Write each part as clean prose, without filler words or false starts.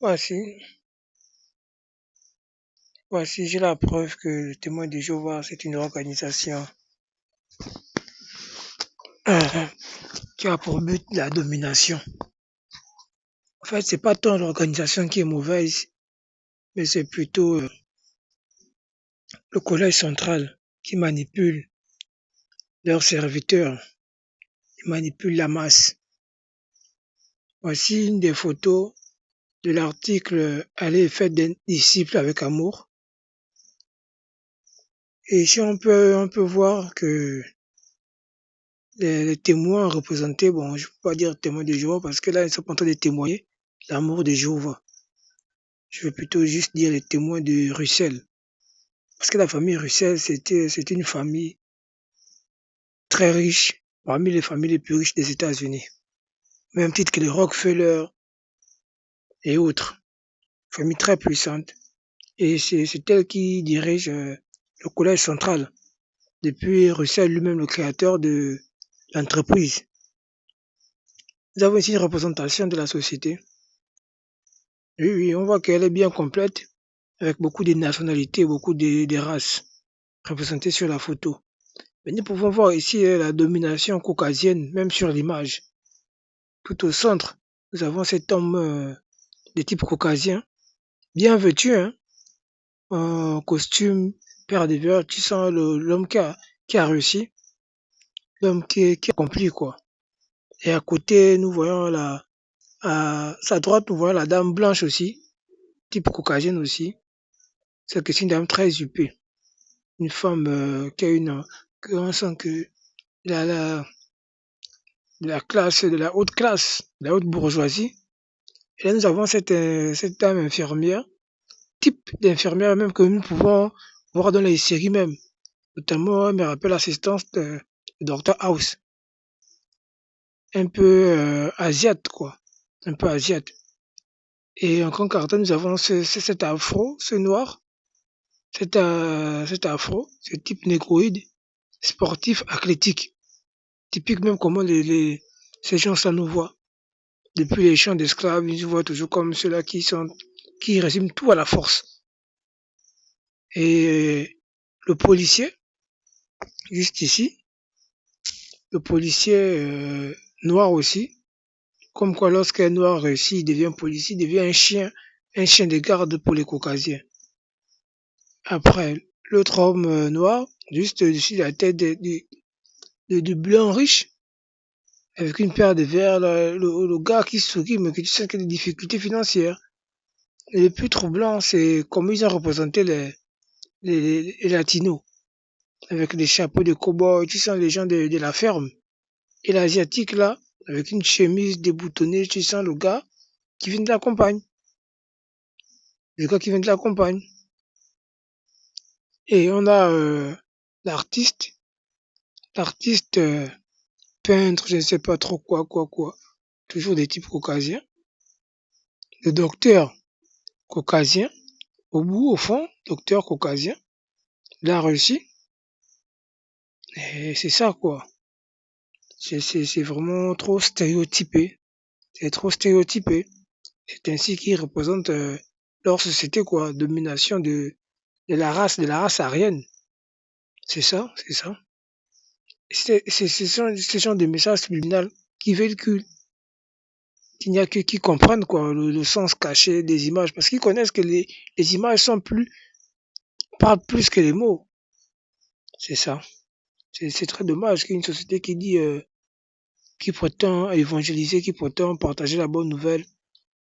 Voici, voici, j'ai la preuve que le témoin de Jéhovah, c'est une organisation euh, qui a pour but la domination. En fait, c'est pas tant l'organisation qui est mauvaise, mais c'est plutôt le collège central qui manipule leurs serviteurs, qui manipule la masse. Voici une des photos de l'article Allez, faites des disciples avec amour. Et ici, on peut voir que les témoins représentés, bon, je ne peux pas dire témoins de Jéhovah parce que là, ils sont pas en train de témoigner l'amour de Jéhovah. Je vais plutôt juste dire les témoins de Russell. Parce que la famille Russell, c'était une famille très riche, parmi les familles les plus riches des États-Unis. Même titre que les Rockefeller et autres. Famille très puissante. Et c'est elle qui dirige le collège central. Depuis Russell lui-même, le créateur de l'entreprise. Nous avons ici une représentation de la société. Oui, oui, on voit qu'elle est bien complète, avec beaucoup de nationalités, beaucoup de races représentées sur la photo. Mais nous pouvons voir ici la domination caucasienne, même sur l'image. Tout au centre, nous avons cet homme de type caucasien, bien vêtu, hein, en costume, paire de verre. Tu sens l'homme qui a réussi, l'homme qui a accompli, quoi. Et à côté, nous voyons à sa droite, nous voyons la dame blanche aussi, type caucasienne aussi. C'est une dame très huppée. Une femme qui a que on sent que la, la classe, de la haute classe, de la haute bourgeoisie. Et là, nous avons cette dame infirmière, type d'infirmière même que nous pouvons voir dans les séries même. Notamment, elle me rappelle l'assistance de Dr House. Un peu asiate, quoi. Un peu asiate. Et en grand carton, nous avons cet afro, ce noir, cet afro, ce type négroïde, sportif, athlétique. Typique même comment ces gens-là nous voient. Depuis les champs d'esclaves, ils nous voient toujours comme ceux-là qui résument tout à la force. Et le policier, juste ici, le policier noir aussi, comme quoi lorsqu'un noir réussit, il devient policier, il devient un chien de garde pour les caucasiens. Après, l'autre homme noir, juste dessus la tête de blanc riche, avec une paire de verres, le gars qui sourit, mais que tu sens qu'il a des difficultés financières. Et le plus troublant, c'est comment ils ont représenté les latinos, avec des chapeaux de cow-boy, tu sens les gens de la ferme. Et l'asiatique, là, avec une chemise déboutonnée, tu sens le gars qui vient de la campagne. Le gars qui vient de la campagne. Et on a l'artiste, l'artiste peintre, je ne sais pas trop quoi. Toujours des types caucasiens. Le docteur caucasien, au bout, au fond, docteur caucasien, il a réussi. Et c'est ça, quoi. C'est vraiment trop stéréotypé. C'est trop stéréotypé. C'est ainsi qu'ils représentent leur société, quoi. Domination de la race aryenne. C'est ça, c'est ça. Ce genre de messages subliminal qui véhiculent, qu'il n'y a que qui comprennent, quoi, le sens caché des images. Parce qu'ils connaissent que les images parlent plus que les mots. C'est ça. C'est très dommage qu'une société qui dit, qui prétend évangéliser, qui prétend partager la bonne nouvelle,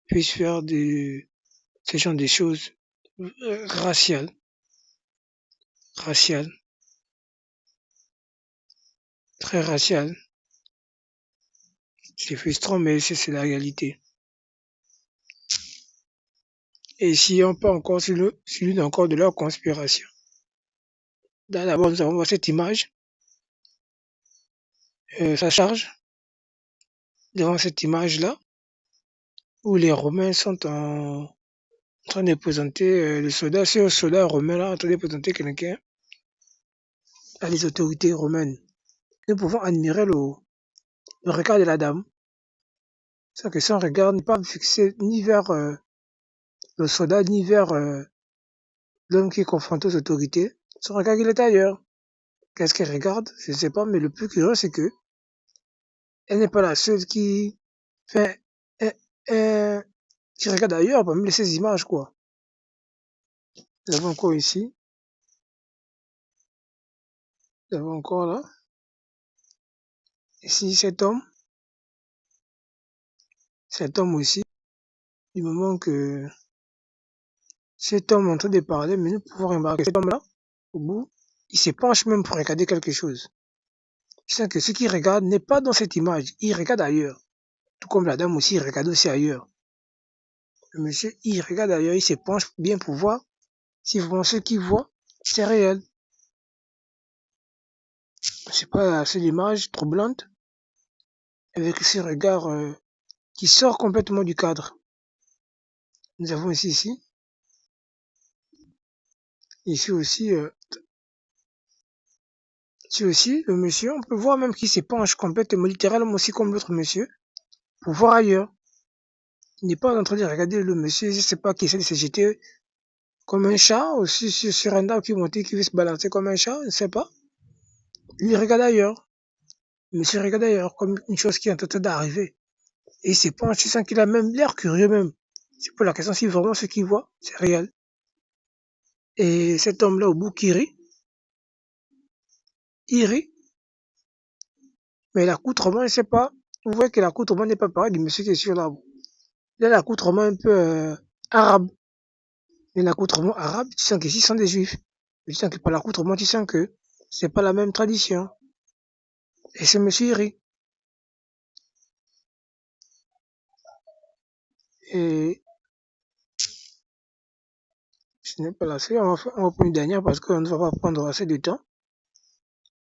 puisse faire ce genre de choses raciales, raciales, très raciales. C'est frustrant, mais c'est la réalité. Et si on peut encore sur l'une encore de leurs conspirations. D'abord, nous avons cette image, ça charge devant cette image-là, où les Romains sont en train de présenter le soldat, ce soldat romain là en train de présenter quelqu'un à les autorités romaines. Nous pouvons admirer le regard de la dame. C'est que son regard n'est pas fixé ni vers le soldat ni vers l'homme qui est confronté aux autorités. Son regard, il est ailleurs. Qu'est-ce qu'elle regarde? Je ne sais pas, mais le plus curieux, c'est que elle n'est pas la seule fait, euh, euh, qui regarde ailleurs parmi ces images, quoi. Nous avons encore ici, nous avons encore là, ici cet homme aussi, du moment que cet homme est en train de parler, mais nous pouvons remarquer que cet homme-là, au bout, il se penche même pour regarder quelque chose. Je sens que ce qu'il regarde n'est pas dans cette image, il regarde ailleurs. Tout comme la dame aussi, il regarde aussi ailleurs. Le monsieur, il regarde ailleurs, il se penche bien pour voir si vraiment ce qu'il voit, c'est réel. C'est pas assez d'image troublante, avec ce regard qui sort complètement du cadre. Nous avons ici aussi, le monsieur, on peut voir même qu'il se penche complètement, littéralement aussi comme l'autre monsieur, pour voir ailleurs. Il n'est pas en train de regarder le monsieur, je ne sais pas, qui essaie de se jeter comme un chat, aussi sur un arbre qui monte, qui veut se balancer comme un chat, je ne sais pas. Il regarde ailleurs. Le monsieur regarde ailleurs, comme une chose qui est en train d'arriver. Et il se penche, tu sens qu'il a même l'air curieux même. C'est pour la question si vraiment ce qu'il voit, c'est réel. Et cet homme-là, au bout, qui rit, il rit, mais l'accoutrement, je ne sais pas. Vous voyez que l'accoutrement n'est pas pareil du monsieur qui est sur l'arbre. Il a l'accoutrement un peu arabe. Et l'accoutrement arabe, tu sens qu'ici, ce sont des juifs. Tu sens que par l'accoutrement, tu sens que c'est pas la même tradition. Et ce monsieur, il rit. Et ce n'est pas la seule. On va prendre une dernière parce qu'on ne va pas prendre assez de temps.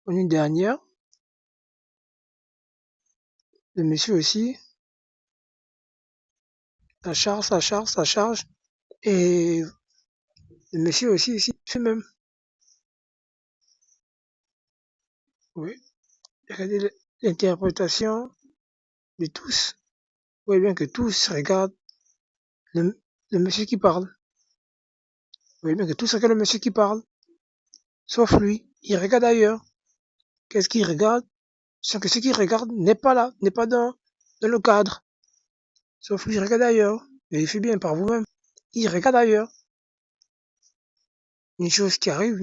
Une dernière. Le monsieur aussi, ça charge. Et le monsieur aussi, ici, fait même. Oui. Regardez l'interprétation de tous. Vous voyez bien que tous regardent le, le monsieur qui parle. Vous voyez bien que tous regardent le monsieur qui parle. Sauf lui. Il regarde ailleurs. Qu'est-ce qu'il regarde? Sans que ce qu'il regarde n'est pas là, n'est pas dans le cadre. Sauf lui, il regarde ailleurs. Vérifiez bien par vous-même. Il regarde ailleurs. Une chose qui arrive,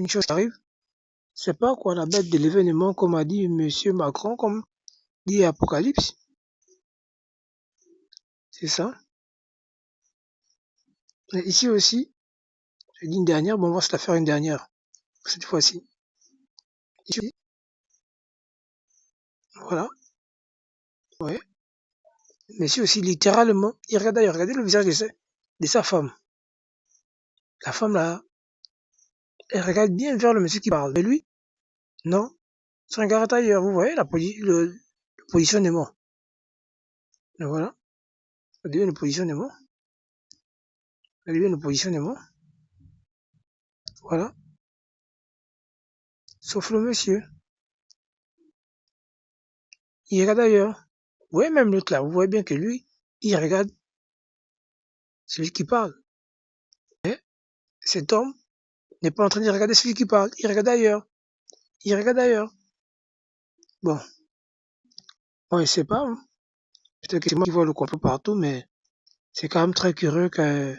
c'est pas quoi la bête de l'événement, comme a dit monsieur Macron, comme dit Apocalypse. C'est ça. Et ici aussi, j'ai dit une dernière, bon, on va se la faire une dernière. Cette fois-ci. Ici, voilà. Ouais. Mais ici aussi, littéralement, il regarde ailleurs. Regardez le visage de sa femme. La femme là, elle regarde bien vers le monsieur qui parle. Mais lui, non. Son regard est ailleurs. Vous voyez le positionnement. Et voilà. Ça devient le positionnement. Ça devient le positionnement. Voilà. Sauf le monsieur. Il regarde ailleurs. Vous voyez même l'autre là. Vous voyez bien que lui, il regarde celui qui parle. Mais cet homme n'est pas en train de regarder celui qui parle. Il regarde ailleurs. Il regarde ailleurs. Bon. On ne sait pas. Hein. Peut-être que c'est moi qui vois le complot partout, mais c'est quand même très curieux que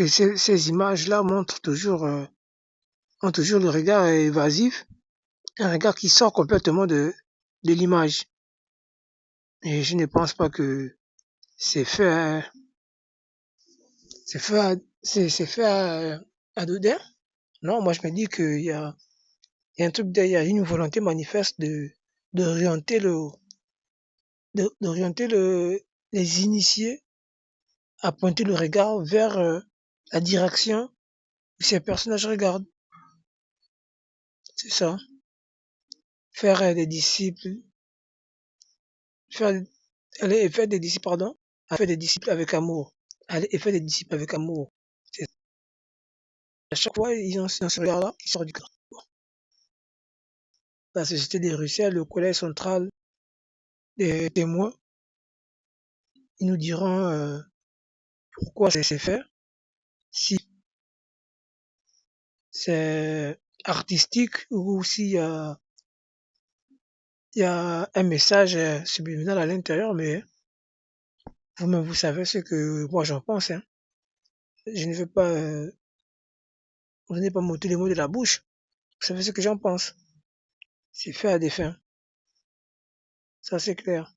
ces images-là montrent toujours le regard évasif, un regard qui sort complètement de l'image. Et je ne pense pas que c'est fait, c'est fait à Dodin. Non, moi je me dis qu'il y a un truc derrière, une volonté manifeste d'orienter d'orienter les initiés à pointer le regard vers la direction où ces personnages regardent. C'est ça. Faire des disciples, faire, aller et faire des disciples, pardon, à faire des disciples avec amour. Aller et faire des disciples avec amour. C'est, à chaque fois, ils ont ce regard-là qui sort du cœur. La Société des Russell, le collège central des témoins, ils nous diront pourquoi c'est fait, si c'est artistique ou s'il y a un message subliminal à l'intérieur, mais vous-même, vous savez ce que moi j'en pense. Hein. Je ne veux pas, vous n'allez pas m'ôter les mots de la bouche. Vous savez ce que j'en pense. C'est fait à des fins. Ça, c'est clair.